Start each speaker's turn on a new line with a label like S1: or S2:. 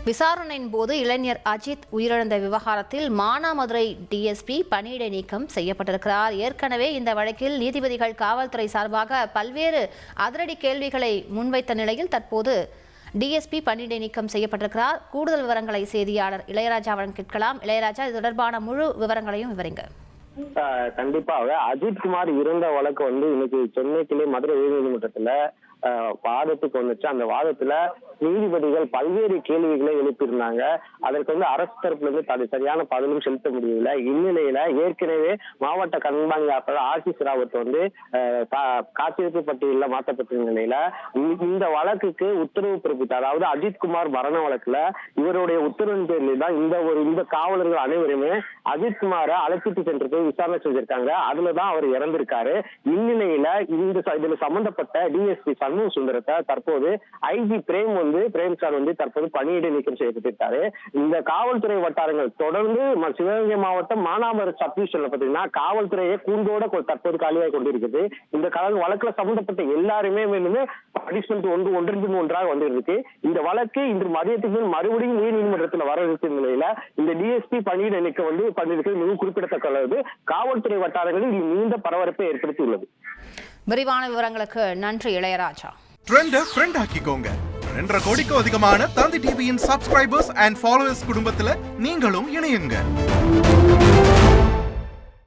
S1: விசாரணையின் போது இளைஞர் அஜித் உயிரிழந்த விவகாரத்தில் மானாமதுரை டிஎஸ்பி பணியிடை நீக்கம் செய்யப்பட்டிருக்கிறார். ஏற்கனவே இந்த வழக்கில் நீதிபதிகள் காவல்துறை சார்பாக பல்வேறு அதிரடி கேள்விகளை முன்வைத்த நிலையில் தற்போது டிஎஸ்பி பணியிடை நீக்கம் செய்யப்பட்டிருக்கிறார். கூடுதல் விவரங்களை செய்தியாளர் இளையராஜாவிடம் கேட்கலாம். இளையராஜா, இது தொடர்பான முழு விவரங்களையும் விவரிங்க.
S2: கண்டிப்பாக அஜித் குமார் இறந்த வழக்கு இன்னைக்கு சென்னை கிளை மதுரை உயர்நீதிமன்றத்துல வாதத்துக்கு வந்துச்சு. அந்த வாதத்துல நீதிபதிகள் பல்வேறு கேள்விகளை எழுப்பியிருந்தாங்க. அதற்கு அரசு தரப்புல இருந்து சரியான பதிலும் செலுத்த முடியவில்லை. இந்நிலையில ஏற்கனவே மாவட்ட கண்காணிப்பாளர் ஆசிஸ் ராவத் காத்திருப்பு பட்டியலில் மாற்றப்பட்ட நிலையில இந்த வழக்குக்கு உத்தரவு பிறப்பித்தார். அதாவது அஜித் குமார் மரண வழக்குல இவருடைய உத்தரவின் பேரில் தான் இந்த காவலர்கள் அனைவருமே அஜித் குமாரை அழைச்சிட்டு சென்று போய் விசாரணை செஞ்சிருக்காங்க. அதுலதான் அவர் இறந்திருக்காரு. இந்நிலையில இதுல சம்பந்தப்பட்ட டிஎஸ்பி சண்முக சுந்தரத்தை தற்போது ஐஜி பிரேம்சார் தற்போது பணியிடை நீக்கம் செய்யப்பட்டிருக்காரு. இந்த காவல்துறை வட்டாரங்கள் தொடர்ந்து சிவகங்கை மாவட்டம் மானாமதுரை சப்டிவிஷன்ல பாத்தீங்கன்னா காவல்துறையை கூண்டோட தற்போது காலியாக கொண்டிருக்கிறது. இந்த வழக்குல சம்பந்தப்பட்ட எல்லாருமே பனிஷ்மெண்ட் ஒன்றாக வந்திருக்கு. இந்த வழக்கு இன்று மதியத்துக்கு மறுபடியும் உயர்நீதிமன்றத்தில் வர இருக்கிற நிலையில இந்த டிஎஸ்பி பணியிடை நீக்கம் பண்ணிருக்கிறது மிகவும் குறிப்பிடத்தக்கது. காவல்துறை வட்டாரங்களில் நீண்ட பரபரப்பை ஏற்படுத்தியுள்ளது.
S1: விரிவான விவரங்களுக்கு நன்றி இளையராஜா.
S3: ட்ரெண்ட ஃப்ரெண்ட் ஆக்கிக்கோங்க. 2.5 கோடிக்கும் அதிகமான தந்தி டிவியின் சப்ஸ்கிரைபர்ஸ் அண்ட் ஃபாலோவர்ஸ் குடும்பத்துல நீங்களும் இணையுங்க.